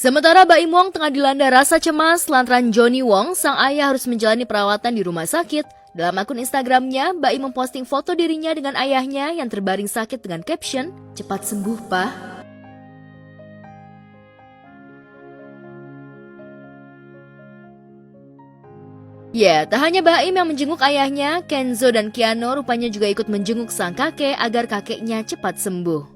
Sementara Baim Wong tengah dilanda rasa cemas lantaran Johnny Wong, sang ayah harus menjalani perawatan di rumah sakit. Dalam akun Instagramnya, Baim memposting foto dirinya dengan ayahnya yang terbaring sakit dengan caption, "Cepat sembuh, Pak." Ya, tak hanya Baim yang menjenguk ayahnya, Kenzo dan Keanu rupanya juga ikut menjenguk sang kakek agar kakeknya cepat sembuh.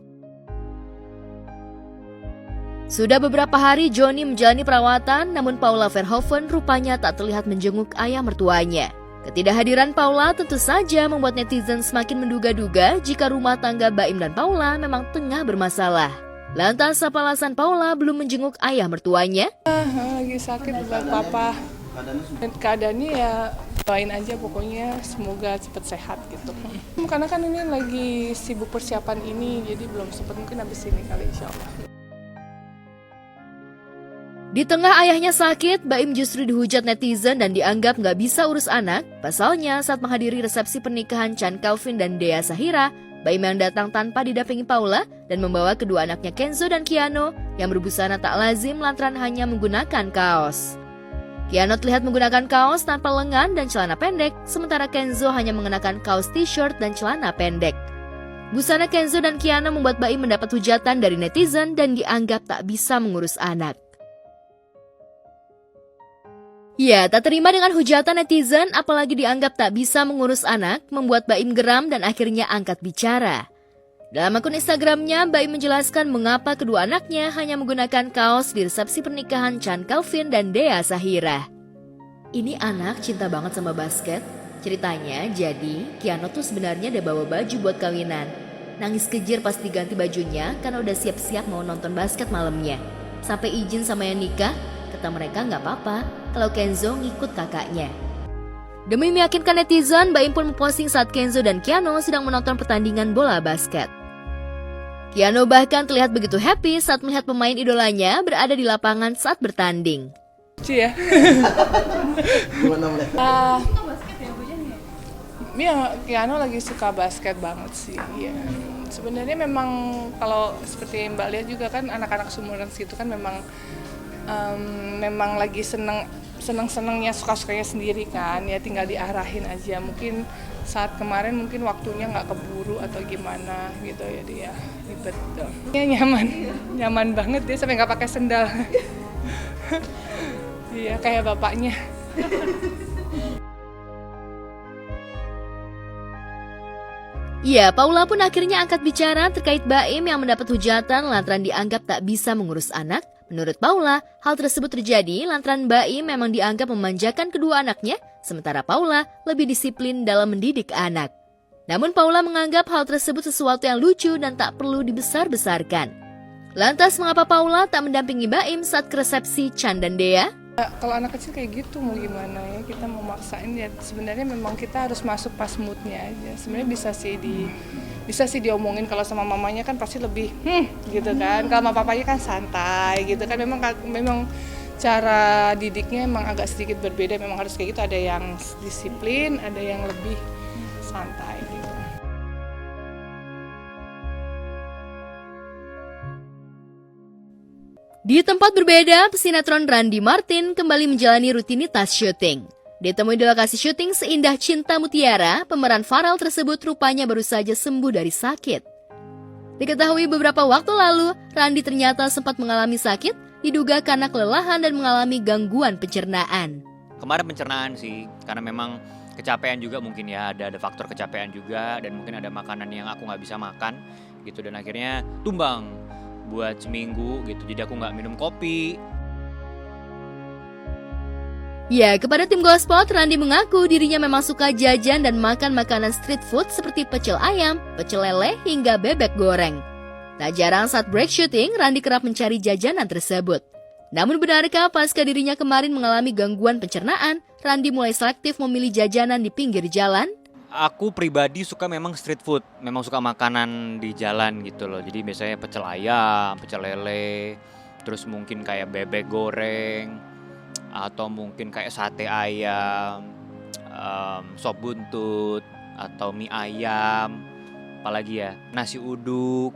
Sudah beberapa hari Johnny menjalani perawatan, namun Paula Verhoeven rupanya tak terlihat menjenguk ayah mertuanya. Ketidakhadiran Paula tentu saja membuat netizen semakin menduga-duga jika rumah tangga Baim dan Paula memang tengah bermasalah. Lantas apa alasan Paula belum menjenguk ayah mertuanya? Lagi sakit buat papa. Dan keadaannya ya doain aja pokoknya semoga cepat sehat gitu. Karena kan ini lagi sibuk persiapan ini, jadi belum sempat, mungkin habis ini kali insya Allah. Di tengah ayahnya sakit, Baim justru dihujat netizen dan dianggap nggak bisa urus anak. Pasalnya, saat menghadiri resepsi pernikahan Chand Calvin dan Dea Sahira, Baim yang datang tanpa didampingi Paula dan membawa kedua anaknya Kenzo dan Keanu yang berbusana tak lazim lantaran hanya menggunakan kaos. Keanu terlihat menggunakan kaos tanpa lengan dan celana pendek, sementara Kenzo hanya mengenakan kaos t-shirt dan celana pendek. Busana Kenzo dan Keanu membuat Baim mendapat hujatan dari netizen dan dianggap tak bisa mengurus anak. Ya, tak terima dengan hujatan netizen, apalagi dianggap tak bisa mengurus anak, membuat Baim geram dan akhirnya angkat bicara. Dalam akun Instagramnya, Baim menjelaskan mengapa kedua anaknya hanya menggunakan kaos di resepsi pernikahan Chand Calvin dan Dea Sahira. Ini anak cinta banget sama basket. Ceritanya, jadi Keanu tuh sebenarnya udah bawa baju buat kawinan. Nangis kejir pas diganti bajunya karena udah siap-siap mau nonton basket malamnya. Sampai izin sama yang nikah, kata mereka nggak apa-apa kalau Kenzo ngikut kakaknya. Demi meyakinkan netizen, Baim pun memposting saat Kenzo dan Keanu sedang menonton pertandingan bola basket. Keanu bahkan terlihat begitu happy saat melihat pemain idolanya berada di lapangan saat bertanding. Lucu ya? Gimana melihat? Ya, Keanu lagi suka basket banget sih. Ya. Sebenarnya memang kalau seperti Mbak lihat juga kan anak-anak seumuran situ kan memang lagi seneng-senengnya, suka-sukanya sendiri kan, ya tinggal diarahin aja. Mungkin saat kemarin mungkin waktunya nggak keburu atau gimana gitu ya, dia ribet tuh. Ya nyaman banget dia sampai nggak pakai sendal. Iya kayak bapaknya. Ya, Paula pun akhirnya angkat bicara terkait Baim yang mendapat hujatan lantaran dianggap tak bisa mengurus anak. Menurut Paula, hal tersebut terjadi lantaran Baim memang dianggap memanjakan kedua anaknya, sementara Paula lebih disiplin dalam mendidik anak. Namun Paula menganggap hal tersebut sesuatu yang lucu dan tak perlu dibesar-besarkan. Lantas mengapa Paula tak mendampingi Baim saat ke resepsi Chand dan Dea? Kalau anak kecil kayak gitu mau gimana ya, kita mau maksain ya sebenarnya memang kita harus masuk pas moodnya aja. Sebenarnya bisa sih diomongin, kalau sama mamanya kan pasti lebih gitu kan. Kalau sama papanya kan santai gitu kan. Memang cara didiknya emang agak sedikit berbeda, memang harus kayak gitu, ada yang disiplin, ada yang lebih santai gitu. Di tempat berbeda, pesinetron Randy Martin kembali menjalani rutinitas syuting. Ditemui di lokasi syuting seindah Cinta Mutiara, pemeran Farel tersebut rupanya baru saja sembuh dari sakit. Diketahui beberapa waktu lalu, Randy ternyata sempat mengalami sakit, diduga karena kelelahan dan mengalami gangguan pencernaan. Kemarin pencernaan sih, karena memang kecapean juga mungkin ya, ada faktor kecapean juga, dan mungkin ada makanan yang aku nggak bisa makan gitu, dan akhirnya tumbang buat seminggu gitu, jadi aku nggak minum kopi. Ya, kepada tim Gospot, Randy mengaku dirinya memang suka jajan dan makan makanan street food seperti pecel ayam, pecel lele, hingga bebek goreng. Tak jarang saat break syuting, Randy kerap mencari jajanan tersebut. Namun benarkah pasca dirinya kemarin mengalami gangguan pencernaan, Randy mulai selektif memilih jajanan di pinggir jalan? Aku pribadi suka memang street food, memang suka makanan di jalan gitu loh. Jadi biasanya pecel ayam, pecel lele, terus mungkin kayak bebek goreng, atau mungkin kayak sate ayam, sop buntut, atau mie ayam, apalagi ya, nasi uduk,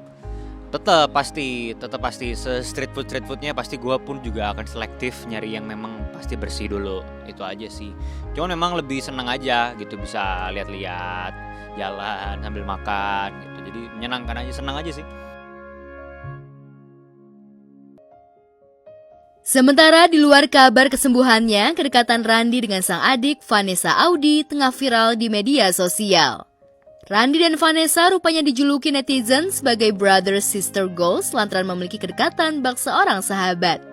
Tetap pasti street foodnya pasti gue pun juga akan selektif nyari yang memang pasti bersih dulu, itu aja sih. Cuman memang lebih seneng aja gitu bisa lihat-lihat jalan sambil makan gitu, jadi menyenangkan aja, senang aja sih. Sementara di luar kabar kesembuhannya, kedekatan Randy dengan sang adik Vanessa Audi tengah viral di media sosial. Randy dan Vanessa rupanya dijuluki netizen sebagai brother sister goals lantaran memiliki kedekatan bak seorang sahabat.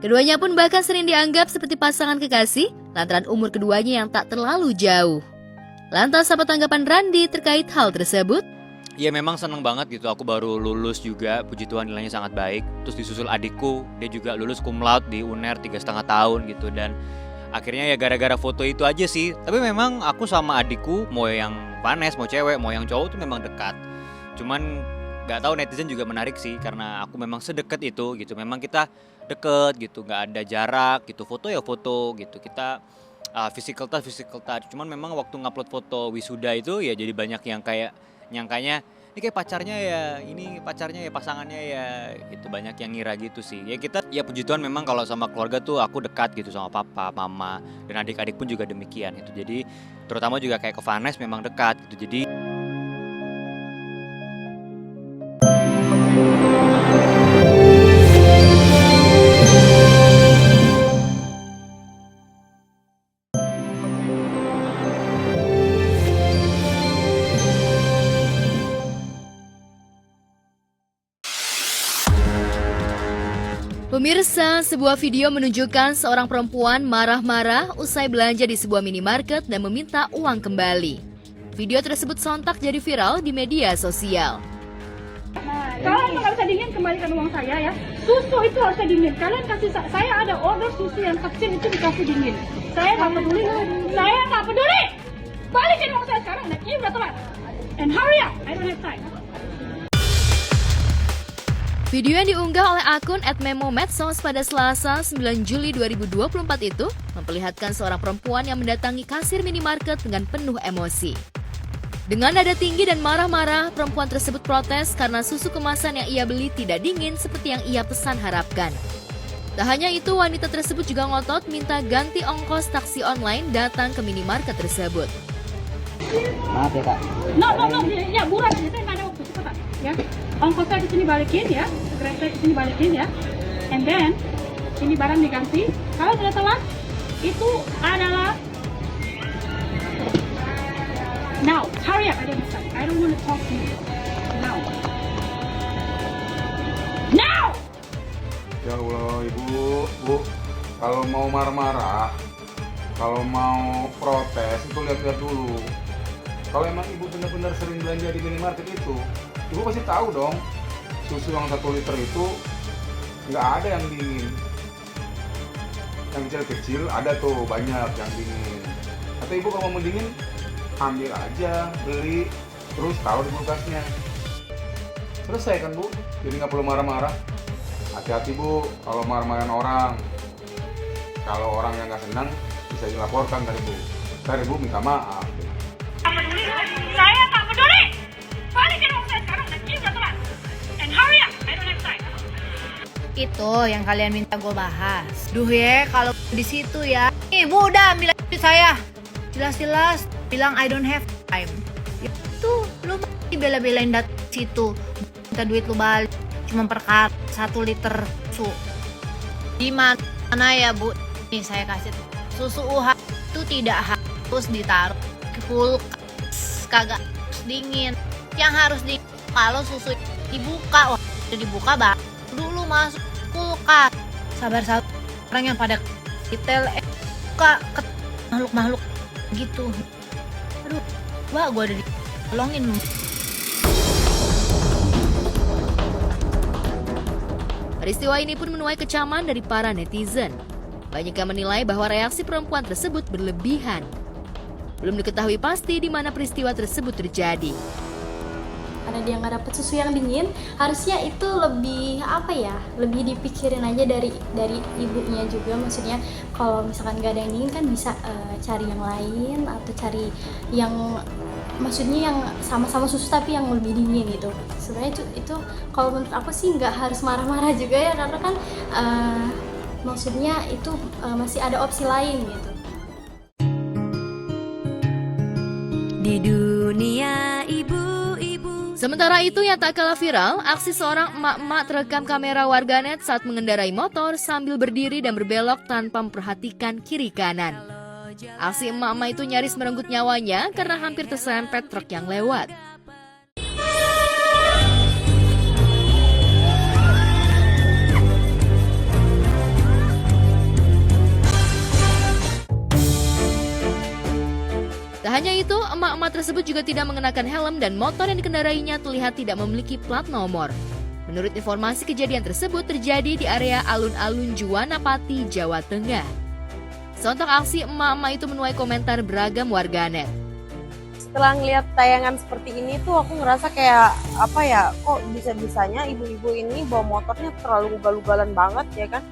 Keduanya pun bahkan sering dianggap seperti pasangan kekasih lantaran umur keduanya yang tak terlalu jauh. Lantas apa tanggapan Randy terkait hal tersebut? Ya memang seneng banget gitu, aku baru lulus juga, puji Tuhan nilainya sangat baik. Terus disusul adikku, dia juga lulus cum laude di UNER 3,5 tahun gitu. Dan akhirnya ya gara-gara foto itu aja sih. Tapi memang aku sama adikku, mau yang Vanes, mau cewek, mau yang cowok tuh memang dekat. Cuman gak tahu, netizen juga menarik sih, karena aku memang sedekat itu gitu. Memang kita deket gitu, gak ada jarak gitu, foto ya foto gitu. Kita physical touch. Cuman memang waktu ngupload foto wisuda itu ya jadi banyak yang kayak nyangkanya ini kayak pacarnya ya, ini pacarnya ya, pasangannya ya, itu banyak yang ngira gitu sih. Ya kita, ya puji Tuhan memang kalau sama keluarga tuh aku dekat gitu sama papa, mama, dan adik-adik pun juga demikian gitu. Jadi terutama juga kayak ke Vanes memang dekat gitu. Jadi Pemirsa, sebuah video menunjukkan seorang perempuan marah-marah usai belanja di sebuah minimarket dan meminta uang kembali. Video tersebut sontak jadi viral di media sosial. Kalau nggak bisa dingin, kembalikan uang saya ya. Susu itu harusnya dingin. Kalian kasih saya ada order susu yang kecil itu dikasih dingin. Saya nggak peduli. Saya nggak peduli. Balikin uang saya sekarang. Dan ini udah telat. And hurry up. I don't have time. Video yang diunggah oleh akun @memomedsos pada Selasa 9 Juli 2024 itu memperlihatkan seorang perempuan yang mendatangi kasir minimarket dengan penuh emosi. Dengan nada tinggi dan marah-marah, perempuan tersebut protes karena susu kemasan yang ia beli tidak dingin seperti yang ia pesan harapkan. Tak hanya itu, wanita tersebut juga ngotot minta ganti ongkos taksi online datang ke minimarket tersebut. Maaf ya kak. No. Ya, buruan. Saya nggak ada waktu. Cepetan. Ya. Ongkos saya ke sini balikin ya. Segera saya ke sini balikin ya. And then, ini barang diganti. Kalau sudah telat, itu adalah now. Hurry up. I don't want to talk to you. Now. Now! Ya Allah, Ibu, Bu, kalau mau marah-marah, kalau mau protes itu lihat-lihat dulu. Kalau emang Ibu benar-benar sering belanja di minimarket itu, Ibu pasti tahu dong, susu yang 1 liter itu nggak ada yang dingin. Yang kecil-kecil ada tuh banyak yang dingin. Atau Ibu kalau mau dingin, ambil aja, beli, terus taruh di kulkasnya. Selesai kan Bu? Jadi nggak perlu marah-marah. Hati-hati Bu, kalau marah-marahin orang. Kalau orang yang nggak senang, bisa dilaporkan dari Bu. Dari Bu minta maaf. Saya nggak peduli. Balikin uang saya sekarang. Dan ini udah telat. And hurry up. I don't have time. Itu yang kalian minta gue bahas. Duh ya, kalau di situ ya. Ibu udah ambil duit saya. Jelas-jelas bilang I don't have time. Ya itu lu masih bela-belain datang situ. Minta duit lu balik. Cuma perkara 1 liter susu. Di mana ya Bu? Nih saya kasih susu UH itu tidak harus ditaruh ke kulkas, kagak harus dingin. Yang harus di kalau susu dibuka, udah dibuka baru dulu masuk kulkas. Sabar orang yang pada detail buka ke makhluk-makhluk gitu. Aduh, wah gue udah ditolongin. Peristiwa ini pun menuai kecaman dari para netizen. Banyak yang menilai bahwa reaksi perempuan tersebut berlebihan. Belum diketahui pasti di mana peristiwa tersebut terjadi. karena dia nggak dapet susu yang dingin. Harusnya itu lebih apa ya, lebih dipikirin aja dari ibunya juga. Maksudnya kalau misalkan nggak ada yang dingin kan bisa cari yang lain atau cari yang maksudnya yang sama-sama susu tapi yang lebih dingin gitu. Sebenarnya itu kalau menurut aku sih nggak harus marah-marah juga ya, karena kan maksudnya itu masih ada opsi lain gitu. Di dunia ibu-ibu. Sementara itu yang tak kalah viral, aksi seorang emak-emak terekam kamera warganet saat mengendarai motor sambil berdiri dan berbelok tanpa memperhatikan kiri kanan. Aksi emak-emak itu nyaris merenggut nyawanya karena hampir tersempet truk yang lewat. Tak hanya itu, emak-emak tersebut juga tidak mengenakan helm dan motor yang dikendarainya terlihat tidak memiliki plat nomor. Menurut informasi, kejadian tersebut terjadi di area alun-alun Juwanapati, Jawa Tengah. Sontak aksi emak-emak itu menuai komentar beragam warganet. Setelah ngeliat tayangan seperti ini tuh aku ngerasa kayak apa ya, kok bisa-bisanya ibu-ibu ini bawa motornya terlalu ugal-ugalan banget ya kan.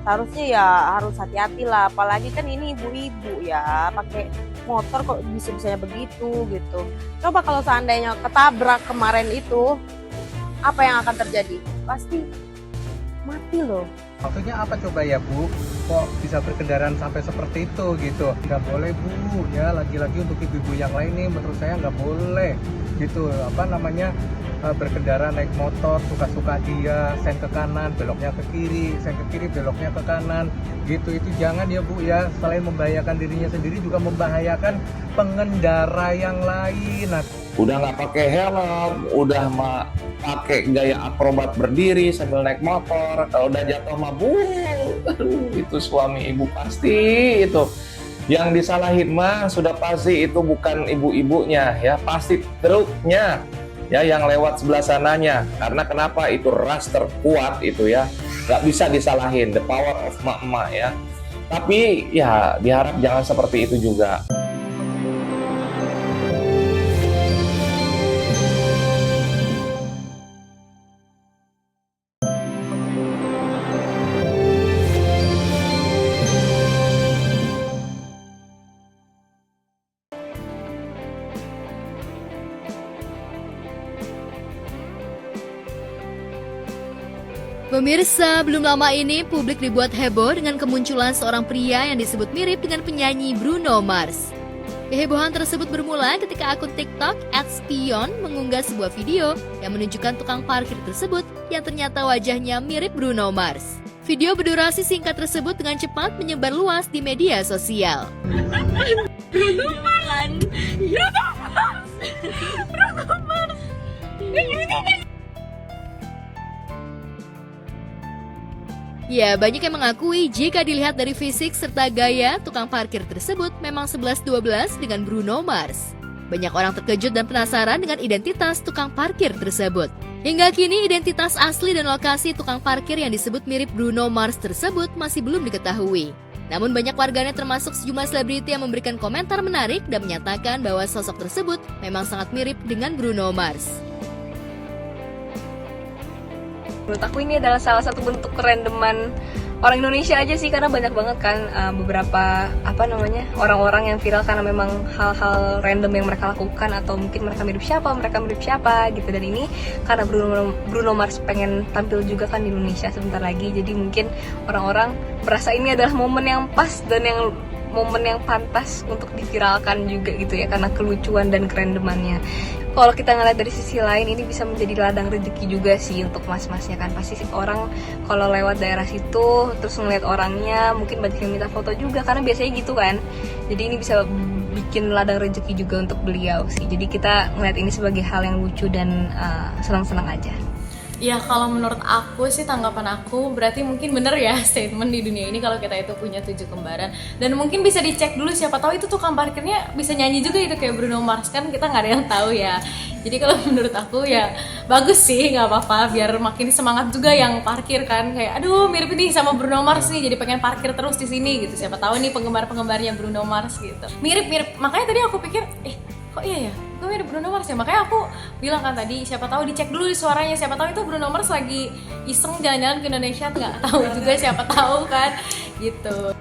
Seharusnya ya harus hati-hati lah, apalagi kan ini ibu-ibu ya pakai motor kok bisa-bisanya begitu gitu. Coba kalau seandainya ketabrak kemarin itu, apa yang akan terjadi? Pasti mati loh. Maksudnya apa coba ya Bu? Kok bisa berkendaraan sampai seperti itu gitu? Nggak boleh Bu, ya lagi-lagi untuk ibu-ibu yang lain nih menurut saya nggak boleh gitu. Apa namanya, berkendara naik motor suka-suka dia, sen ke kanan beloknya ke kiri, sen ke kiri beloknya ke kanan gitu. Itu jangan ya Bu ya, selain membahayakan dirinya sendiri juga membahayakan pengendara yang lain. Udah nggak pakai helm, udah pakai gaya akrobat berdiri sambil naik motor, kalau udah jatuh mah aduh, itu suami ibu pasti itu. Yang disalahin mah sudah pasti itu bukan ibu-ibunya ya, pasti truknya ya yang lewat sebelah sananya. Karena kenapa? Itu ras terkuat itu ya, nggak bisa disalahin, the power of emak-emak ya. Tapi ya diharap jangan seperti itu juga. Pemirsa, belum lama ini publik dibuat heboh dengan kemunculan seorang pria yang disebut mirip dengan penyanyi Bruno Mars. Kehebohan tersebut bermula ketika akun TikTok @spion mengunggah sebuah video yang menunjukkan tukang parkir tersebut yang ternyata wajahnya mirip Bruno Mars. Video berdurasi singkat tersebut dengan cepat menyebar luas di media sosial. Bruno Mars. Ya, banyak yang mengakui jika dilihat dari fisik serta gaya, tukang parkir tersebut memang 11-12 dengan Bruno Mars. Banyak orang terkejut dan penasaran dengan identitas tukang parkir tersebut. Hingga kini identitas asli dan lokasi tukang parkir yang disebut mirip Bruno Mars tersebut masih belum diketahui. Namun banyak warganet termasuk sejumlah selebriti yang memberikan komentar menarik dan menyatakan bahwa sosok tersebut memang sangat mirip dengan Bruno Mars. Menurut aku ini adalah salah satu bentuk kerandoman orang Indonesia aja sih, karena banyak banget kan beberapa orang-orang yang viral karena memang hal-hal random yang mereka lakukan, atau mungkin mereka mirip siapa gitu. Dan ini karena Bruno Mars pengen tampil juga kan di Indonesia sebentar lagi, jadi mungkin orang-orang merasa ini adalah momen yang pas dan momen yang pantas untuk diviralkan juga gitu ya, karena kelucuan dan kerandomannya. Kalau kita ngeliat dari sisi lain, ini bisa menjadi ladang rezeki juga sih untuk mas-masnya kan. Pasti orang kalau lewat daerah situ terus ngeliat orangnya, mungkin banyak yang minta foto juga, karena biasanya gitu kan. Jadi ini bisa bikin ladang rezeki juga untuk beliau sih. Jadi kita ngeliat ini sebagai hal yang lucu dan senang-senang aja. Ya kalau menurut aku sih, tanggapan aku berarti mungkin bener ya statement di dunia ini kalau kita itu punya 7 kembaran. Dan mungkin bisa dicek dulu, siapa tahu itu tukang parkirnya bisa nyanyi juga itu kayak Bruno Mars, kan kita nggak ada yang tahu ya. Jadi kalau menurut aku ya bagus sih, nggak apa-apa, biar makin semangat juga yang parkir kan, kayak aduh mirip ini sama Bruno Mars nih, jadi pengen parkir terus di sini gitu. Siapa tahu nih penggemar-penggemarnya Bruno Mars gitu. Mirip-mirip, makanya tadi aku pikir kok iya ya, gue mirip Bruno Mars ya. Makanya aku bilang kan tadi, siapa tahu dicek dulu suaranya, siapa tahu itu Bruno Mars lagi iseng jalan-jalan ke Indonesia, nggak tahu juga, siapa tahu kan gitu.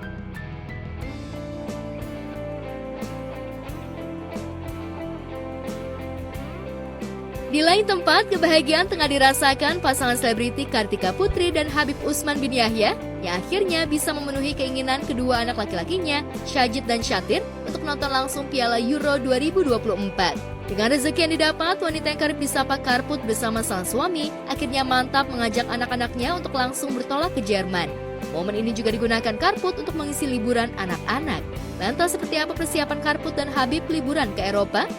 Di lain tempat, kebahagiaan tengah dirasakan pasangan selebriti Kartika Putri dan Habib Usman bin Yahya yang akhirnya bisa memenuhi keinginan kedua anak laki-lakinya, Syajid dan Syatir, untuk nonton langsung Piala Euro 2024. Dengan rezeki yang didapat, wanita yang kerap disapa Karput bersama sang suami akhirnya mantap mengajak anak-anaknya untuk langsung bertolak ke Jerman. Momen ini juga digunakan Karput untuk mengisi liburan anak-anak. Lantas seperti apa persiapan Karput dan Habib liburan ke Eropa?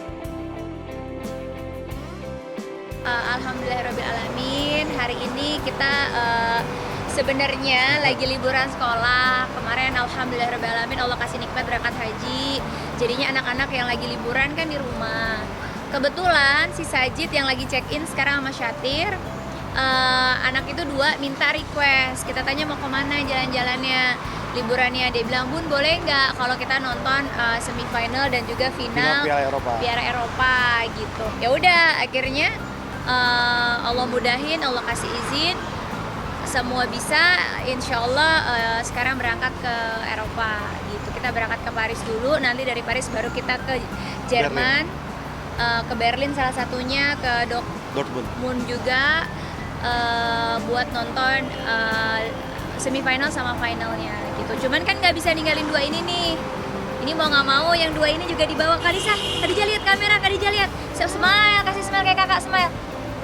Alhamdulillahirrabbilalamin, hari ini kita sebenarnya lagi liburan sekolah. Kemarin alhamdulillahirrabbilalamin Allah kasih nikmat berangkat haji. Jadinya anak-anak yang lagi liburan kan di rumah. Kebetulan si Sajid yang lagi check-in sekarang sama Syatir, anak itu dua minta request. Kita tanya mau kemana jalan-jalannya, liburannya. Dia bilang, Bun boleh nggak kalau kita nonton semifinal dan juga final Piala Eropa gitu. Ya udah, akhirnya Allah mudahin, Allah kasih izin, semua bisa, insya Allah sekarang berangkat ke Eropa gitu. Kita berangkat ke Paris dulu, nanti dari Paris baru kita ke Jerman, ke Berlin salah satunya, ke Dortmund juga, buat nonton semifinal sama finalnya gitu. Cuman kan nggak bisa ninggalin dua ini nih. Ini mau nggak mau yang dua ini juga dibawa. Khadijah lihat kamera, Khadijah lihat. Smile, kasih smile kayak kakak, smile.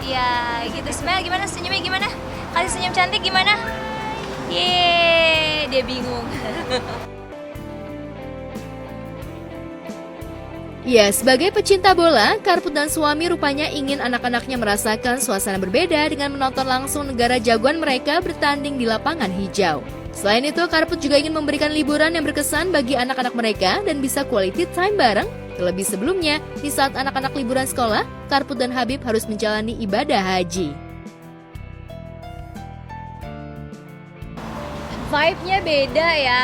Iya, gitu. Smile gimana? Senyumnya gimana? Kasih senyum cantik gimana? Yeay, dia bingung. Ya, sebagai pecinta bola, Karput dan suami rupanya ingin anak-anaknya merasakan suasana berbeda dengan menonton langsung negara jagoan mereka bertanding di lapangan hijau. Selain itu, Karput juga ingin memberikan liburan yang berkesan bagi anak-anak mereka dan bisa quality time bareng. Terlebih sebelumnya, di saat anak-anak liburan sekolah, Karput dan Habib harus menjalani ibadah haji. Vibe-nya beda ya,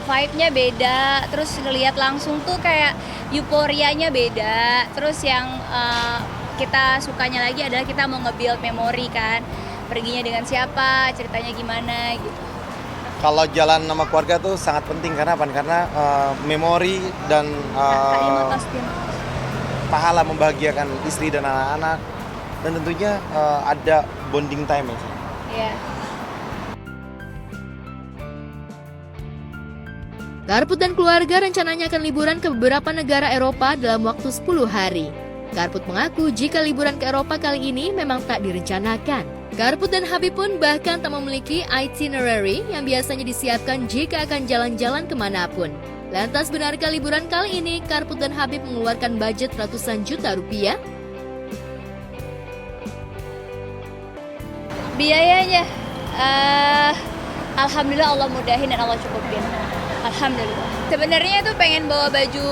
vibe-nya beda, terus ngelihat langsung tuh kayak euforianya beda. Terus yang kita sukanya lagi adalah kita mau nge-build memori kan, perginya dengan siapa, ceritanya gimana gitu. Kalau jalan sama keluarga tuh sangat penting karena apa? Karena memori dan pahala membahagiakan istri dan anak-anak, dan tentunya ada bonding time ya. Yeah. Karput dan keluarga rencananya akan liburan ke beberapa negara Eropa dalam waktu 10 hari. Karput mengaku jika liburan ke Eropa kali ini memang tak direncanakan. Karput dan Habib pun bahkan tak memiliki itinerary yang biasanya disiapkan jika akan jalan-jalan kemanapun. Lantas benarkah liburan kali ini Karput dan Habib mengeluarkan budget ratusan juta rupiah? Biayanya, alhamdulillah Allah mudahin dan Allah cukupin. Alhamdulillah. Sebenarnya tuh pengen bawa baju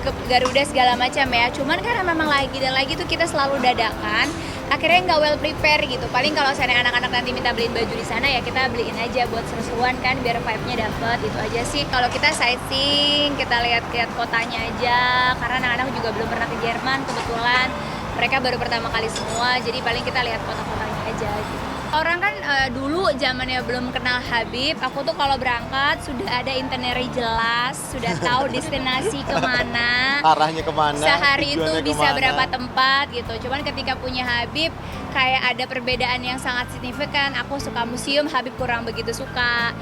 ke Garuda segala macam ya. Cuman karena memang lagi dan lagi tuh kita selalu dadakan, akhirnya nggak well prepare gitu. Paling kalau misalnya anak-anak nanti minta beliin baju di sana ya kita beliin aja buat seru-seruan kan, biar vibe-nya dapet. Itu aja sih. Kalau kita sightseeing, kita lihat-lihat kotanya aja. Karena anak-anak juga belum pernah ke Jerman kebetulan. Mereka baru pertama kali semua, jadi paling kita lihat kota-kotanya aja gitu. Orang kan dulu zamannya belum kenal Habib, aku tuh kalau berangkat sudah ada itinerary jelas, sudah tahu destinasi kemana, arahnya kemana, sehari itu bisa kemana, berapa tempat gitu. Cuman ketika punya Habib, kayak ada perbedaan yang sangat signifikan. Aku suka museum, Habib kurang begitu suka.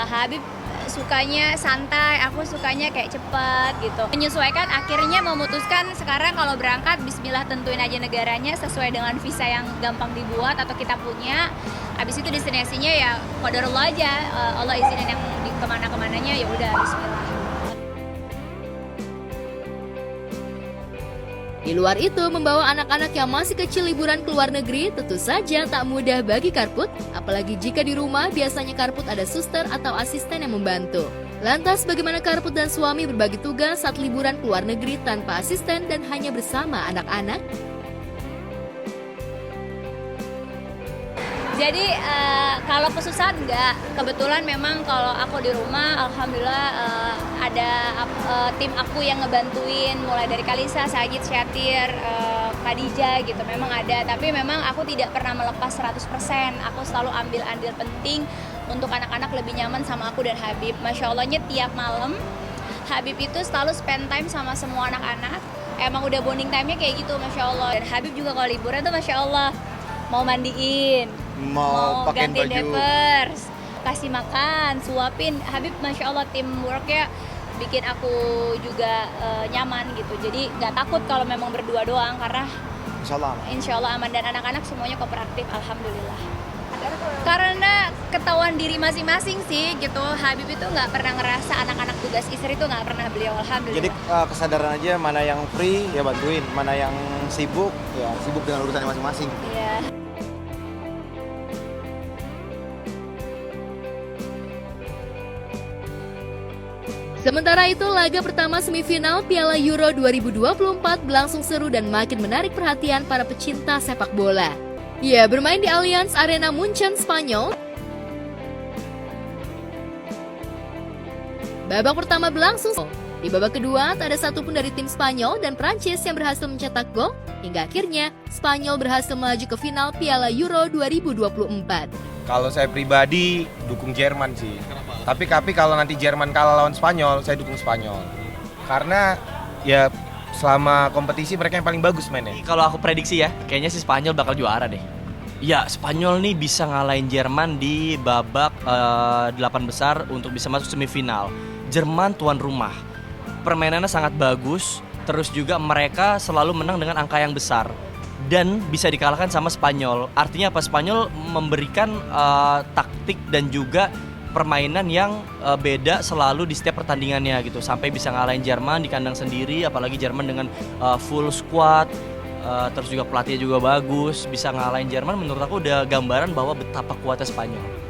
Habib sukanya santai, aku sukanya kayak cepet gitu. Menyesuaikan, akhirnya memutuskan sekarang kalau berangkat bismillah tentuin aja negaranya sesuai dengan visa yang gampang dibuat atau kita punya. Habis itu destinasinya ya qadarullah aja, Allah izinin yang kemana-kemananya ya udah bismillah. Di luar itu, membawa anak-anak yang masih kecil liburan ke luar negeri tentu saja tak mudah bagi Karput, apalagi jika di rumah biasanya Karput ada suster atau asisten yang membantu. Lantas bagaimana Karput dan suami berbagi tugas saat liburan ke luar negeri tanpa asisten dan hanya bersama anak-anak? Jadi kalau kesusahan enggak, kebetulan memang kalau aku di rumah alhamdulillah ada tim aku yang ngebantuin mulai dari Kalisa, Sajid, Syatir, Khadijah gitu memang ada, tapi memang aku tidak pernah melepas 100%. Aku selalu ambil andil penting untuk anak-anak lebih nyaman sama aku dan Habib. Masya Allahnya tiap malam Habib itu selalu spend time sama semua anak-anak. Emang udah bonding time-nya kayak gitu, Masya Allah. Dan Habib juga kalau liburan tuh Masya Allah mau mandiin, mau pakein ganti baju, diapers, kasih makan, suapin. Habib Masya Allah teamworknya bikin aku juga nyaman gitu. Jadi nggak takut kalau memang berdua doang, karena Insya Allah aman dan anak-anak semuanya kooperatif, alhamdulillah. Karena ketahuan diri masing-masing sih gitu. Habib itu nggak pernah ngerasa anak-anak tugas istri itu nggak pernah beliau, alhamdulillah. Jadi kesadaran aja mana yang free ya bantuin, mana yang sibuk ya sibuk dengan urusannya masing-masing. Iya. Sementara itu, laga pertama semifinal Piala Euro 2024 berlangsung seru dan makin menarik perhatian para pecinta sepak bola. Ya, bermain di Allianz Arena Munchen, Spanyol. Babak pertama berlangsung. Di babak kedua, tak ada satupun dari tim Spanyol dan Prancis yang berhasil mencetak gol, hingga akhirnya Spanyol berhasil melaju ke final Piala Euro 2024. Kalau saya pribadi dukung Jerman sih. Tapi kalau nanti Jerman kalah lawan Spanyol, saya dukung Spanyol. Karena ya selama kompetisi mereka yang paling bagus mainnya. Kalau aku prediksi ya, kayaknya si Spanyol bakal juara deh. Ya, Spanyol nih bisa ngalahin Jerman di babak 8 besar untuk bisa masuk semifinal. Jerman tuan rumah. Permainannya sangat bagus, terus juga mereka selalu menang dengan angka yang besar. Dan bisa dikalahkan sama Spanyol. Artinya apa? Spanyol memberikan taktik dan juga permainan yang beda selalu di setiap pertandingannya gitu, sampai bisa ngalahin Jerman di kandang sendiri, apalagi Jerman dengan full squad, terus juga pelatihnya juga bagus, bisa ngalahin Jerman. Menurut aku udah gambaran bahwa betapa kuatnya Spanyol.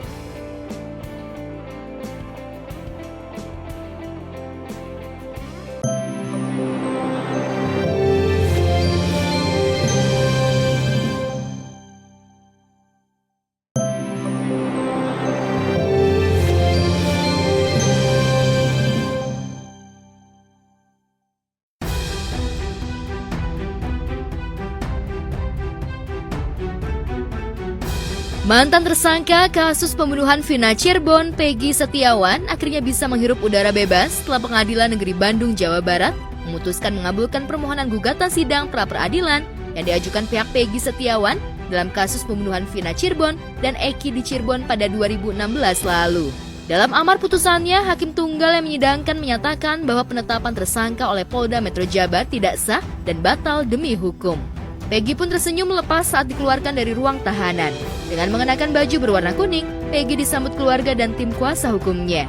Mantan tersangka kasus pembunuhan Vina Cirebon, Peggy Setiawan, akhirnya bisa menghirup udara bebas setelah Pengadilan Negeri Bandung, Jawa Barat memutuskan mengabulkan permohonan gugatan sidang pra-peradilan yang diajukan pihak Peggy Setiawan dalam kasus pembunuhan Vina Cirebon dan Eki di Cirebon pada 2016 lalu. Dalam amar putusannya, Hakim Tunggal yang menyidangkan menyatakan bahwa penetapan tersangka oleh Polda Metro Jabar tidak sah dan batal demi hukum. Peggy pun tersenyum melepas saat dikeluarkan dari ruang tahanan. Dengan mengenakan baju berwarna kuning, Peggy disambut keluarga dan tim kuasa hukumnya.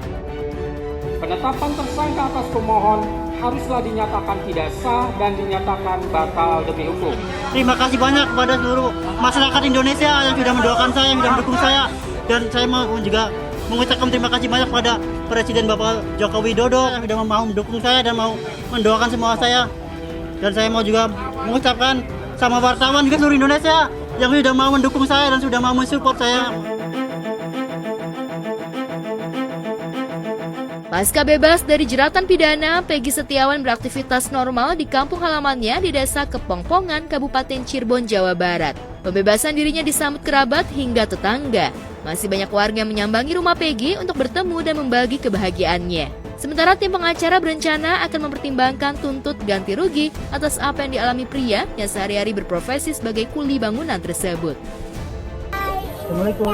Penetapan tersangka atas pemohon haruslah dinyatakan tidak sah dan dinyatakan batal demi hukum. Terima kasih banyak kepada seluruh masyarakat Indonesia yang sudah mendoakan saya, yang sudah mendukung saya. Dan saya mau juga mengucapkan terima kasih banyak kepada Presiden Bapak Joko Widodo yang sudah mau mendukung saya dan mau mendoakan semua saya. Dan saya mau juga mengucapkan sama wartawan juga seluruh Indonesia yang sudah mau mendukung saya dan sudah mau mensupport saya. Pasca bebas dari jeratan pidana, Peggy Setiawan beraktivitas normal di kampung halamannya di Desa Kepongpongan, Kabupaten Cirebon, Jawa Barat. Pembebasan dirinya disambut kerabat hingga tetangga. Masih banyak warga yang menyambangi rumah Peggy untuk bertemu dan membagi kebahagiaannya. Sementara tim pengacara berencana akan mempertimbangkan tuntut ganti rugi atas apa yang dialami pria yang sehari-hari berprofesi sebagai kuli bangunan tersebut. Assalamualaikum.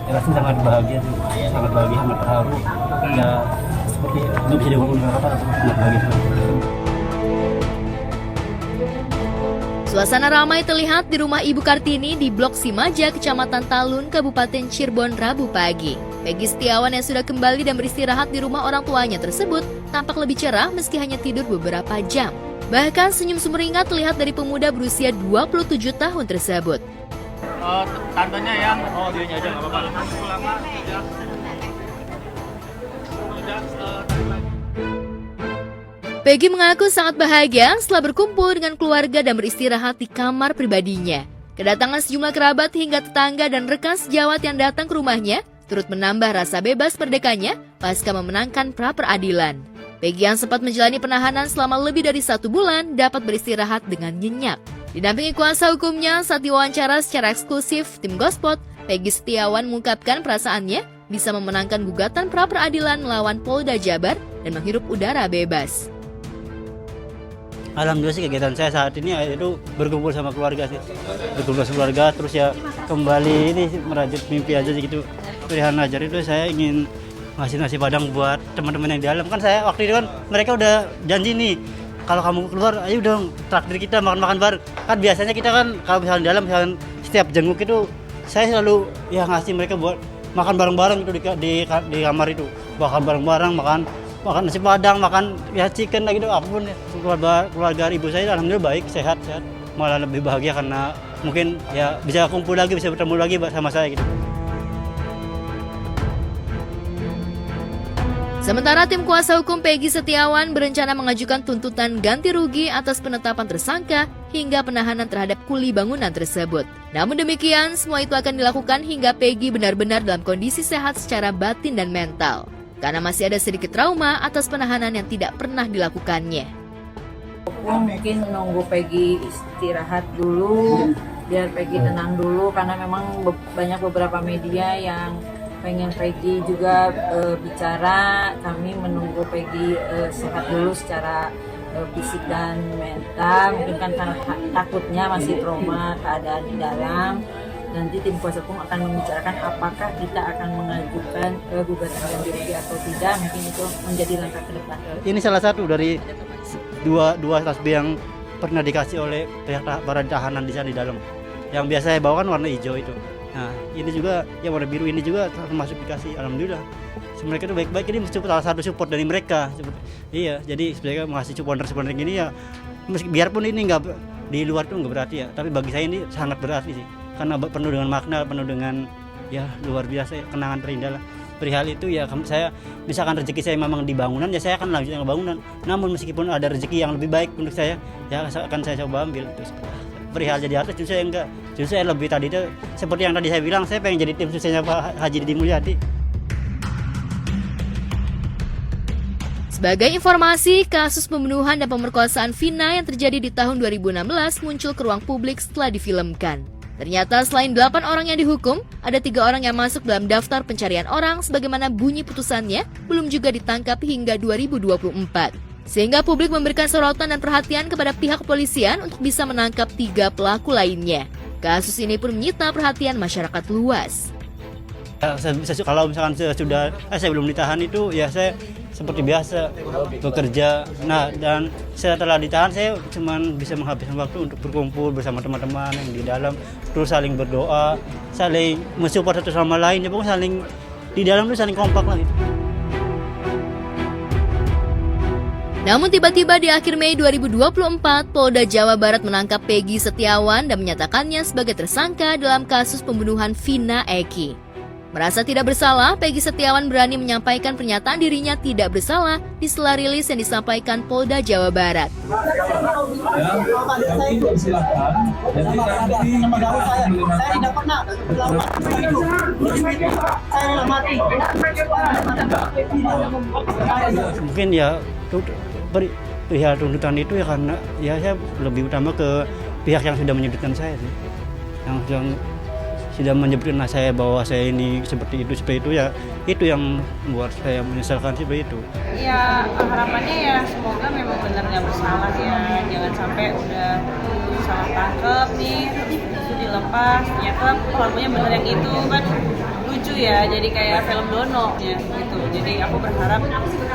Rasanya sangat bahagia sih, sangat bahagia, sangat terharu. Ya seperti nggak bisa dibangun dengan kata, sangat bahagia. Suasana ramai terlihat di rumah Ibu Kartini di Blok Simaja, Kecamatan Talun, Kabupaten Cirebon, Rabu pagi. Peggy Setiawan yang sudah kembali dan beristirahat di rumah orang tuanya tersebut tampak lebih cerah meski hanya tidur beberapa jam. Bahkan senyum sumringah terlihat dari pemuda berusia 27 tahun tersebut. Tantenya yang, dianya aja nggak apa-apa. Peggy mengaku sangat bahagia setelah berkumpul dengan keluarga dan beristirahat di kamar pribadinya. Kedatangan sejumlah kerabat hingga tetangga dan rekan sejawat yang datang ke rumahnya turut menambah rasa bebas merdekanya pasca memenangkan pra-peradilan. Peggy yang sempat menjalani penahanan selama lebih dari 1 bulan dapat beristirahat dengan nyenyak. Didampingi kuasa hukumnya saat diwawancara secara eksklusif tim Gospot, Peggy Setiawan mengungkapkan perasaannya bisa memenangkan gugatan pra-peradilan melawan Polda Jabar dan menghirup udara bebas. Alhamdulillah sih kegiatan saya saat ini itu berkumpul sama keluarga sih. Berkumpul sama keluarga terus ya kembali ini merajut mimpi aja gitu. Pilihan ajar itu saya ingin ngasih nasi padang buat teman-teman yang di dalam. Kan saya waktu itu kan mereka udah janji nih, kalau kamu keluar ayo dong traktir kita makan-makan bareng. Kan biasanya kita kan kalau misalnya di dalam misalnya setiap jenguk itu saya selalu ya ngasih mereka buat makan bareng-bareng itu di kamar itu. Makan bareng-bareng, makan nasi padang, makan ya chicken lah gitu, apapun ya. Keluarga ibu saya alhamdulillah baik, sehat, malah lebih bahagia karena mungkin ya bisa kumpul lagi, bisa bertemu lagi sama saya gitu. Sementara tim kuasa hukum Peggy Setiawan berencana mengajukan tuntutan ganti rugi atas penetapan tersangka hingga penahanan terhadap kuli bangunan tersebut. Namun demikian, semua itu akan dilakukan hingga Peggy benar-benar dalam kondisi sehat secara batin dan mental. Karena masih ada sedikit trauma atas penahanan yang tidak pernah dilakukannya. Mungkin menunggu Peggy istirahat dulu, biar Peggy tenang dulu, karena memang banyak beberapa media yang pengen Peggy juga bicara. Kami menunggu Peggy sehat dulu secara fisik dan mental, mungkin kan karena takutnya masih trauma keadaan di dalam. Nanti tim kuasa hukum akan membicarakan apakah kita akan mengajukan gugatan ganti rugi atau tidak. Mungkin itu menjadi langkah ke depan. Ini salah satu dari dua tasbih yang pernah dikasih oleh pihak para tahanan di sana di dalam. Yang biasa saya bawa kan warna hijau itu. Nah ini juga yang warna biru ini juga termasuk dikasih. Alhamdulillah. Mereka itu baik-baik, ini salah satu support dari mereka. Iya, jadi mereka mengasih support gini ya. Biarpun ini nggak di luar tuh nggak berarti ya, tapi bagi saya ini sangat berarti sih. Karena penuh dengan makna, penuh dengan ya luar biasa, kenangan terindah lah. Perihal itu ya saya misalkan rezeki saya memang di bangunan ya saya akan lanjutkan ke bangunan. Namun meskipun ada rezeki yang lebih baik untuk saya ya akan saya coba ambil. Terus perihal jadi artis justru saya enggak. Justru saya lebih tadi itu seperti yang tadi saya bilang, saya pengen jadi tim suksesnya Pak Haji Didi Mulyadi. Sebagai informasi, kasus pembunuhan dan pemerkosaan Vina yang terjadi di tahun 2016 muncul ke ruang publik setelah difilmkan. Ternyata selain 8 orang yang dihukum, ada 3 orang yang masuk dalam daftar pencarian orang sebagaimana bunyi putusannya belum juga ditangkap hingga 2024. Sehingga publik memberikan sorotan dan perhatian kepada pihak kepolisian untuk bisa menangkap 3 pelaku lainnya. Kasus ini pun menyita perhatian masyarakat luas. Kalau misalkan sudah saya belum ditahan itu ya saya seperti biasa bekerja. Nah dan setelah ditahan saya cuma bisa menghabiskan waktu untuk berkumpul bersama teman-teman yang di dalam, terus saling berdoa, saling mensupport satu sama lain, ya pokoknya saling di dalam itu saling kompak lah gitu. Namun tiba-tiba di akhir Mei 2024, Polda Jawa Barat menangkap Peggy Setiawan dan menyatakannya sebagai tersangka dalam kasus pembunuhan Vina Eki. Merasa tidak bersalah, Peggy Setiawan berani menyampaikan pernyataan dirinya tidak bersalah di sela rilis yang disampaikan Polda Jawa Barat. Mungkin ya perihal tuntutan itu ya karena ya saya lebih utama ke pihak yang sudah menyudutkan saya sih, yang sudah menyebutkan saya bahwa saya ini seperti itu ya, itu yang membuat saya menyesalkan seperti itu. Ya harapannya ya semoga memang benar nggak bersalah ya, jangan sampai udah salah tangkep nih itu dilepas ternyata pelakunya bener yang itu, kan lucu ya, jadi kayak film Dono ya gitu. Jadi aku berharap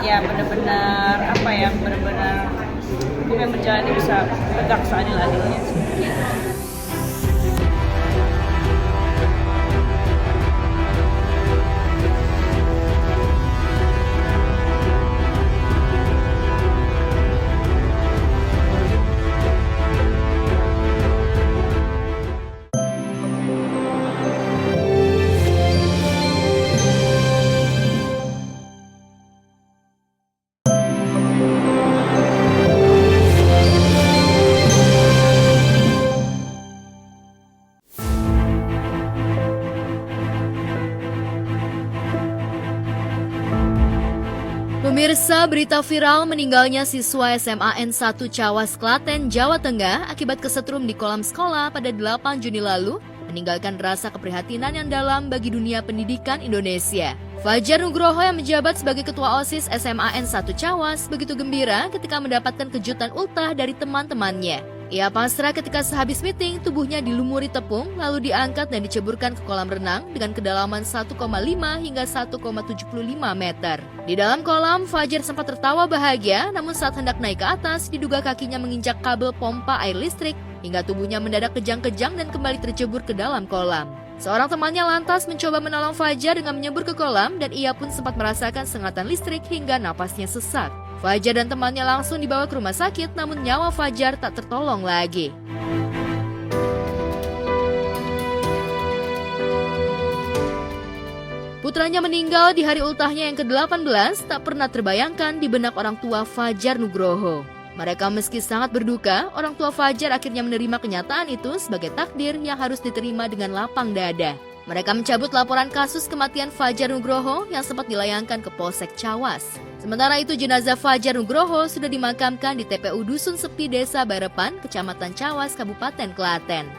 ya benar-benar benar-benar hukum yang berjalan ini bisa tegak seadil-adilnya. Pemirsa, berita viral meninggalnya siswa SMA N1 Cawas, Klaten, Jawa Tengah akibat kesetrum di kolam sekolah pada 8 Juni lalu meninggalkan rasa keprihatinan yang dalam bagi dunia pendidikan Indonesia. Fajar Nugroho yang menjabat sebagai Ketua OSIS SMA N1 Cawas begitu gembira ketika mendapatkan kejutan ultah dari teman-temannya. Ia pasrah ketika sehabis meeting tubuhnya dilumuri tepung lalu diangkat dan diceburkan ke kolam renang dengan kedalaman 1,5 hingga 1,75 meter. Di dalam kolam, Fajar sempat tertawa bahagia, namun saat hendak naik ke atas diduga kakinya menginjak kabel pompa air listrik hingga tubuhnya mendadak kejang-kejang dan kembali tercebur ke dalam kolam. Seorang temannya lantas mencoba menolong Fajar dengan menyebur ke kolam dan ia pun sempat merasakan sengatan listrik hingga napasnya sesak. Fajar dan temannya langsung dibawa ke rumah sakit, namun nyawa Fajar tak tertolong lagi. Putranya meninggal di hari ultahnya yang ke-18 tak pernah terbayangkan di benak orang tua Fajar Nugroho. Mereka meski sangat berduka, orang tua Fajar akhirnya menerima kenyataan itu sebagai takdir yang harus diterima dengan lapang dada. Mereka mencabut laporan kasus kematian Fajar Nugroho yang sempat dilayangkan ke Polsek Cawas. Sementara itu jenazah Fajar Nugroho sudah dimakamkan di TPU Dusun Sepi Desa Barepan, Kecamatan Cawas, Kabupaten Klaten.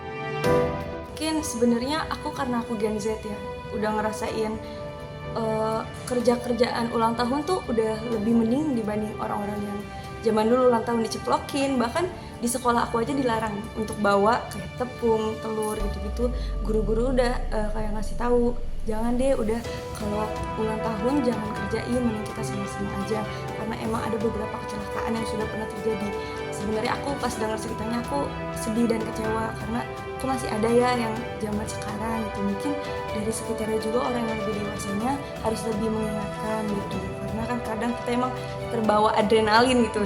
Mungkin sebenarnya karena aku Gen Z ya, udah ngerasain kerjaan ulang tahun tuh udah lebih mending dibanding orang-orang yang zaman dulu ulang tahun diceplokin. Bahkan di sekolah aku aja dilarang untuk bawa kayak tepung, telur gitu-gitu. Guru-guru udah kayak ngasih tahu, jangan deh, udah kalau ulang tahun jangan kerjain, mending kita senang-senang aja. Karena emang ada beberapa kecelakaan yang sudah pernah terjadi. Sebenarnya aku pas dengar ceritanya aku sedih dan kecewa karena kok masih ada ya yang zaman sekarang gitu. Mungkin dari sekitarnya juga orang yang lebih dewasanya harus lebih mengingatkan gitu. Karena kan kadang kita emang terbawa adrenalin gitu.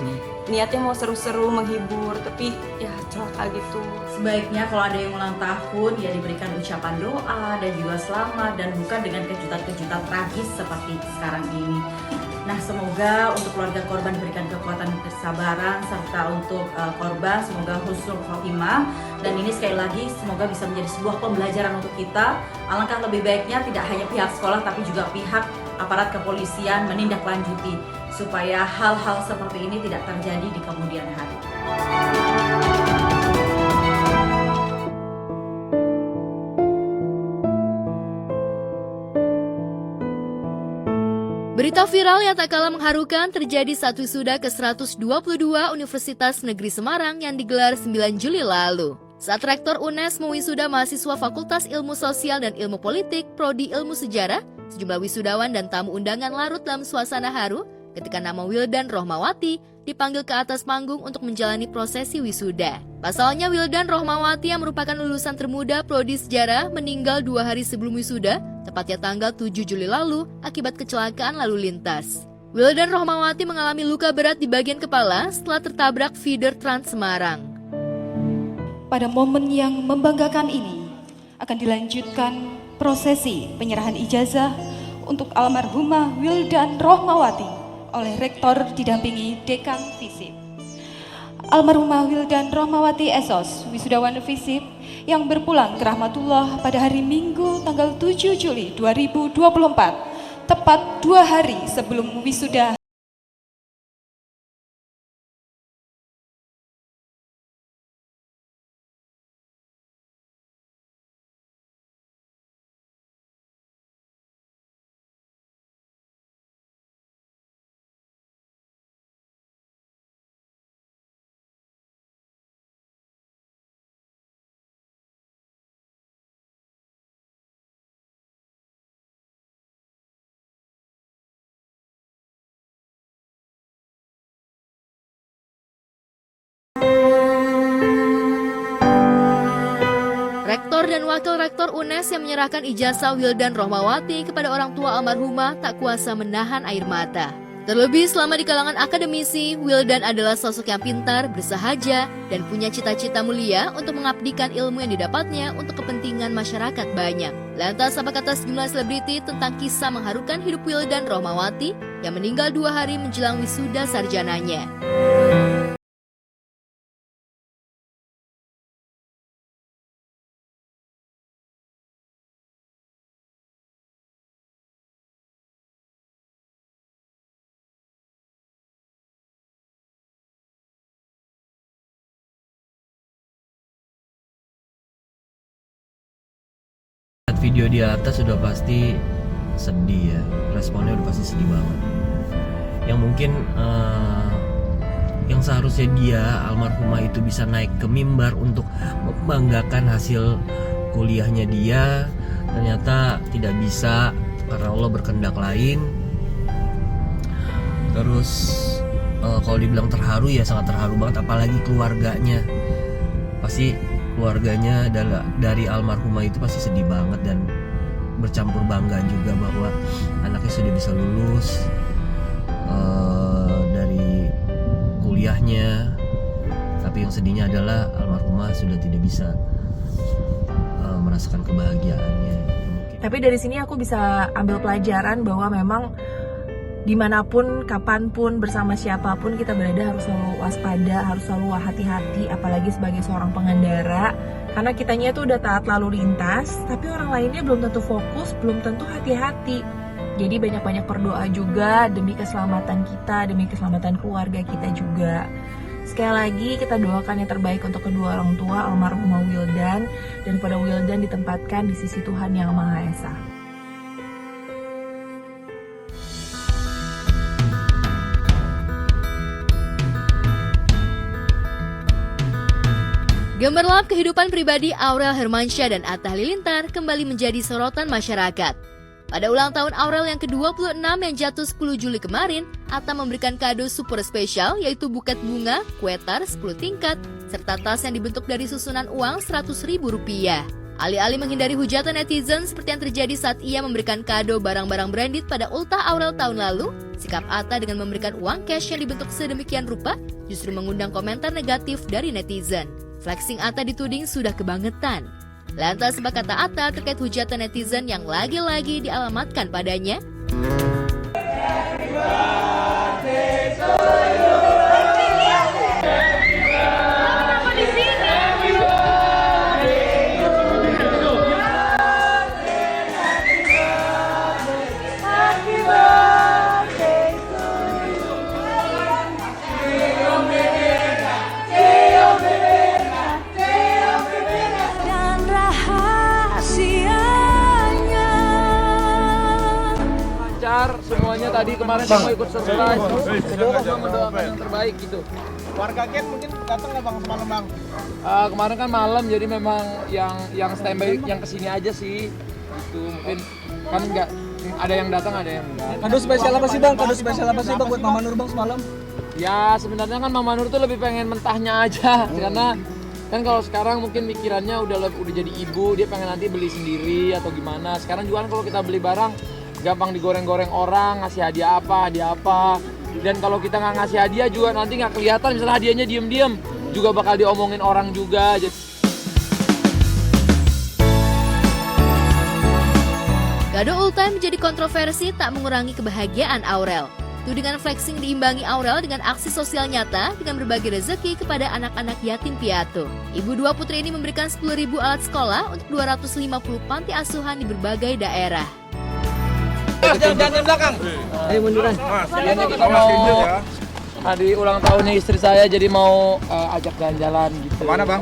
Niatnya mau seru-seru, menghibur, tapi ya celaka gitu. Sebaiknya kalau ada yang ulang tahun ya diberikan ucapan doa dan juga selamat dan bukan dengan kejutan-kejutan tragis seperti sekarang ini. Nah, semoga untuk keluarga korban diberikan kekuatan kesabaran serta untuk korban semoga husnul khotimah, dan ini sekali lagi semoga bisa menjadi sebuah pembelajaran untuk kita. Alangkah lebih baiknya tidak hanya pihak sekolah tapi juga pihak aparat kepolisian menindaklanjuti supaya hal-hal seperti ini tidak terjadi di kemudian hari. Berita viral yang tak kalah mengharukan terjadi saat wisuda ke-122 Universitas Negeri Semarang yang digelar 9 Juli lalu. Saat Rektor UNES mewisuda mahasiswa Fakultas Ilmu Sosial dan Ilmu Politik, Prodi Ilmu Sejarah, sejumlah wisudawan dan tamu undangan larut dalam suasana haru ketika nama Wildan Rohmawati dipanggil ke atas panggung untuk menjalani prosesi wisuda. Pasalnya Wildan Rohmawati yang merupakan lulusan termuda Prodi Sejarah meninggal 2 hari sebelum wisuda, tepatnya tanggal 7 Juli lalu akibat kecelakaan lalu lintas. Wildan Rohmawati mengalami luka berat di bagian kepala setelah tertabrak feeder Trans Semarang. Pada momen yang membanggakan ini akan dilanjutkan prosesi penyerahan ijazah untuk almarhumah Wildan Rohmawati oleh Rektor didampingi Dekan FISIP. Almarhumah Wildan Rohmawati SOS, wisudawan FISIP yang berpulang ke rahmatullah pada hari Minggu tanggal 7 Juli 2024, tepat 2 hari sebelum wisuda. Rektor dan Wakil Rektor UNES yang menyerahkan ijazah Wildan Rohmawati kepada orang tua almarhumah tak kuasa menahan air mata. Terlebih selama di kalangan akademisi, Wildan adalah sosok yang pintar, bersahaja, dan punya cita-cita mulia untuk mengabdikan ilmu yang didapatnya untuk kepentingan masyarakat banyak. Lantas apa kata sejumlah selebriti tentang kisah mengharukan hidup Wildan Rohmawati yang meninggal 2 hari menjelang wisuda sarjananya? ngeliat video di atas sudah pasti sedih ya, responnya udah pasti sedih banget. Yang mungkin yang seharusnya dia almarhumah itu bisa naik ke mimbar untuk membanggakan hasil kuliahnya dia, ternyata tidak bisa karena Allah berkehendak lain. Terus kalau dibilang terharu ya sangat terharu banget, apalagi keluarganya. Pasti keluarganya dari almarhumah itu pasti sedih banget dan bercampur bangga juga bahwa anaknya sudah bisa lulus dari kuliahnya. Tapi yang sedihnya adalah almarhumah sudah tidak bisa merasakan kebahagiaannya. Tapi dari sini aku bisa ambil pelajaran bahwa memang dimanapun, kapanpun, bersama siapapun kita berada harus selalu waspada, harus selalu hati-hati, apalagi sebagai seorang pengendara. Karena kitanya itu udah taat lalu lintas, tapi orang lainnya belum tentu fokus, belum tentu hati-hati. Jadi banyak-banyak berdoa juga demi keselamatan kita, demi keselamatan keluarga kita juga. Sekali lagi kita doakan yang terbaik untuk kedua orang tua almarhumah Wildan, dan pada Wildan ditempatkan di sisi Tuhan Yang Maha Esa. Gemerlap kehidupan pribadi Aurel Hermansyah dan Atta Halilintar kembali menjadi sorotan masyarakat. Pada ulang tahun Aurel yang ke-26 yang jatuh 10 Juli kemarin, Atta memberikan kado super spesial yaitu buket bunga, kue tar 10 tingkat, serta tas yang dibentuk dari susunan uang Rp100.000. Alih-alih menghindari hujatan netizen seperti yang terjadi saat ia memberikan kado barang-barang branded pada ultah Aurel tahun lalu, sikap Atta dengan memberikan uang cash yang dibentuk sedemikian rupa justru mengundang komentar negatif dari netizen. Flexing Atta dituding sudah kebangetan. Lantas apa kata Atta terkait hujatan netizen yang lagi-lagi dialamatkan padanya? Semuanya tadi kemarin semua ikut surprise. Semua mendoakan yang terbaik gitu. Warga Gen mungkin datang nggak bang semalam bang? Kemarin kan malam jadi memang yang standby yang kesini aja sih. Itu mungkin kan nggak ada yang datang ada yang enggak. Kado spesial apa sih bang? Kado spesial apa sih bang buat Mama Nur bang semalam? Ya sebenarnya kan Mama Nur tuh lebih pengen mentahnya aja karena kan kalau sekarang mungkin mikirannya udah jadi ibu, dia pengen nanti beli sendiri atau gimana. Sekarang juga kan kalau kita beli barang gampang digoreng-goreng orang, ngasih hadiah apa. Dan kalau kita nggak ngasih hadiah juga nanti nggak kelihatan, misalnya hadiahnya diem-diem juga bakal diomongin orang juga. Kado ultah menjadi kontroversi tak mengurangi kebahagiaan Aurel. Tudingan flexing diimbangi Aurel dengan aksi sosial nyata dengan berbagi rezeki kepada anak-anak yatim piatu. Ibu dua putri ini memberikan 10.000 alat sekolah untuk 250 panti asuhan di berbagai daerah. Jangan belakang. Ayo munduran. Kita mau hari ulang tahunnya istri saya jadi mau ajak jalan-jalan gitu. Kemana bang?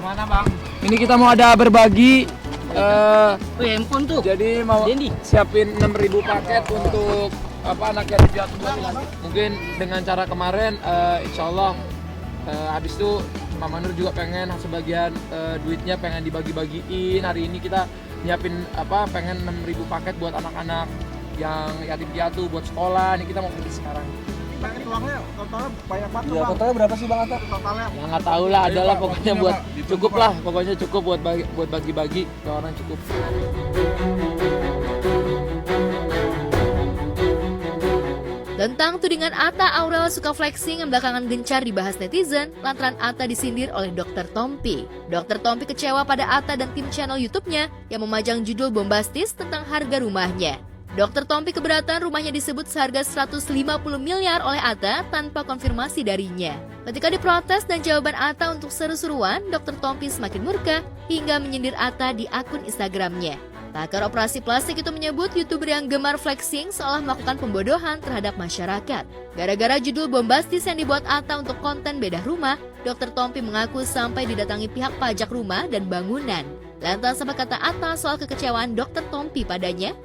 Ini kita mau ada berbagi. Handphone tuh. Jadi mau siapin 6.000 paket untuk anak yatim piatu. Mungkin dengan cara kemarin, insya Allah habis itu Mama Nur juga pengen sebagian duitnya pengen dibagi-bagiin. Hari ini kita nyiapin pengen 6.000 paket buat anak-anak yang yatim piatu buat sekolah. Ini kita mau pergi sekarang. Paket uangnya totalnya banyak banget Ya, bang. totalnya berapa sih bang Atta? Totalnya? Ya nggak tahu lah, ada lah pokoknya buat cukup lah, pokoknya cukup buat bagi-bagi ke orang cukup. Tentang tudingan Atta Aurel suka flexing yang belakangan gencar dibahas netizen, lantaran Atta disindir oleh Dr. Tompi. Dr. Tompi kecewa pada Atta dan tim channel YouTube-nya yang memajang judul bombastis tentang harga rumahnya. Dr. Tompi keberatan rumahnya disebut seharga 150 miliar oleh Atta tanpa konfirmasi darinya. Ketika diprotes dan jawaban Atta untuk seru-seruan, Dr. Tompi semakin murka hingga menyindir Atta di akun Instagramnya. Pakar operasi plastik itu menyebut YouTuber yang gemar flexing seolah melakukan pembodohan terhadap masyarakat. Gara-gara judul bombastis yang dibuat Atta untuk konten bedah rumah, Dr. Tompi mengaku sampai didatangi pihak pajak rumah dan bangunan. Lantas apa kata Atta soal kekecewaan Dr. Tompi padanya?